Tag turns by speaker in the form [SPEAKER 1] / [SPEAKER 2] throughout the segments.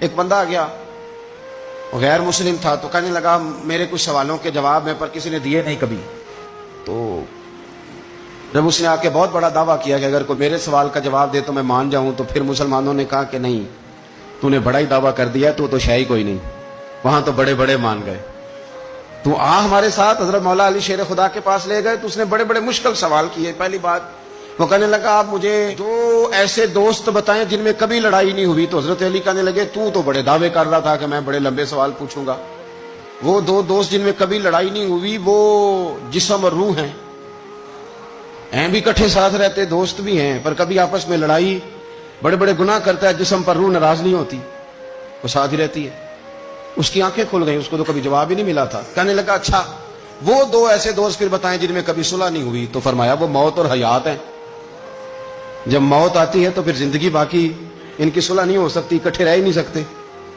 [SPEAKER 1] ایک بندہ آ گیا، وہ غیر مسلم تھا، تو کہنے لگا میرے کچھ سوالوں کے جواب میں پر کسی نے دیے نہیں کبھی. تو جب اس نے آ کے بہت بڑا دعویٰ کیا کہ اگر کوئی میرے سوال کا جواب دے تو میں مان جاؤں، تو پھر مسلمانوں نے کہا کہ نہیں، تو نے بڑا ہی دعویٰ کر دیا، تو شے ہی کوئی نہیں، وہاں تو بڑے بڑے مان گئے. تو ہمارے ساتھ حضرت مولا علی شیر خدا کے پاس لے گئے، تو اس نے بڑے بڑے مشکل سوال کیے. پہلی بات وہ کہنے لگا آپ مجھے دو ایسے دوست بتائیں جن میں کبھی لڑائی نہیں ہوئی. تو حضرت علی کہنے لگے تو بڑے دعوے کر رہا تھا کہ میں بڑے لمبے سوال پوچھوں گا. وہ دو دوست جن میں کبھی لڑائی نہیں ہوئی وہ جسم اور روح ہیں بھی کٹھے ساتھ رہتے، دوست بھی ہیں، پر کبھی آپس میں لڑائی، بڑے بڑے گناہ کرتا ہے جسم، پر روح ناراض نہیں ہوتی، وہ ساتھ ہی رہتی ہے. اس کی آنکھیں کھل گئی، اس کو تو کبھی جواب ہی نہیں ملا تھا. کہنے لگا اچھا وہ دو ایسے دوست پھر بتائیں جن میں کبھی صلح نہیں ہوئی. تو فرمایا وہ موت اور حیات ہیں. جب موت آتی ہے تو پھر زندگی باقی ان کی صلح نہیں ہو سکتی، اکٹھے رہ ہی نہیں سکتے.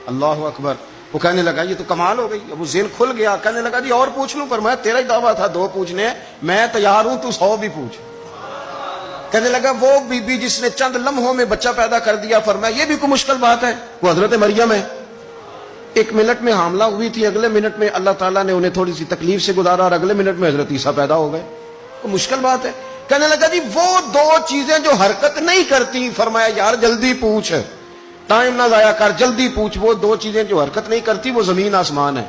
[SPEAKER 1] اللہ اکبر. وہ کہنے لگا یہ تو کمال ہو گئی. اب وہ ذہن کھل گیا. کہنے لگا جی اور پوچھ لوں؟ فرمایا تیرا ہی دعویٰ تھا دو پوچھنے، میں تیار ہوں، تو 100 بھی پوچھ. کہنے لگا وہ بی بی جس نے چند لمحوں میں بچہ پیدا کر دیا، فرمایا یہ بھی کوئی مشکل بات ہے؟ وہ حضرت مریم ہے. 1 منٹ میں حاملہ ہوئی تھی، اگلے منٹ میں اللہ تعالیٰ نے انہیں تھوڑی سی تکلیف سے گزارا، اور اگلے منٹ میں حضرت عیسیٰ پیدا ہو گئے. تو مشکل بات ہے. کہنے لگا جی وہ دو چیزیں جو حرکت نہیں کرتی، فرمایا یار جلدی پوچھ، ٹائم نہ ضائع کر، جلدی پوچھ. وہ دو چیزیں جو حرکت نہیں کرتی وہ زمین آسمان ہے.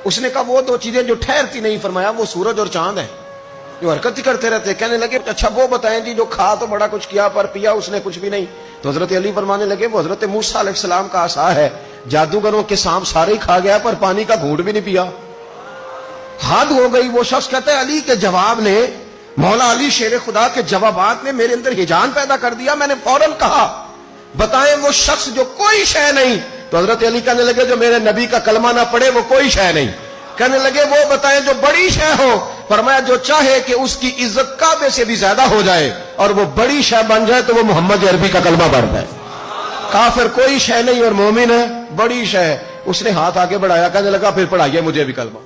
[SPEAKER 1] اس نے کہا وہ دو چیزیں جو ٹھہرتی نہیں، فرمایا وہ سورج اور چاند ہے، جو حرکت ہی کرتے رہتے. کہنے لگے اچھا وہ بتائیں جی جو کھا تو بڑا کچھ کیا پر پیا اس نے کچھ بھی نہیں. تو حضرت علی فرمانے لگے وہ حضرت موسیٰ علیہ السلام کا عصا ہے، جادوگروں کے سانپ سارے ہی کھا گیا پر پانی کا گھونٹ بھی نہیں پیا. حد ہو گئی. وہ شخص کہتا ہے علی کے جواب نے، مولا علی شیر خدا کے جوابات نے میرے اندر ہیجان پیدا کر دیا. میں نے فوراً کہا بتائیں وہ شخص جو کوئی شے نہیں. تو حضرت علی کہنے لگے جو میرے نبی کا کلمہ نہ پڑھے وہ کوئی شے نہیں. کہنے لگے وہ بتائیں جو بڑی شے ہو. فرمایا جو چاہے کہ اس کی عزت کعبے سے بھی زیادہ ہو جائے اور وہ بڑی شے بن جائے تو وہ محمد عربی کا کلمہ پڑھ جائے. کافر کوئی شے نہیں اور مومن ہے بڑی شے. اس نے ہاتھ آگے بڑھایا، کہنے لگا پھر پڑھائیے مجھے بھی کلمہ.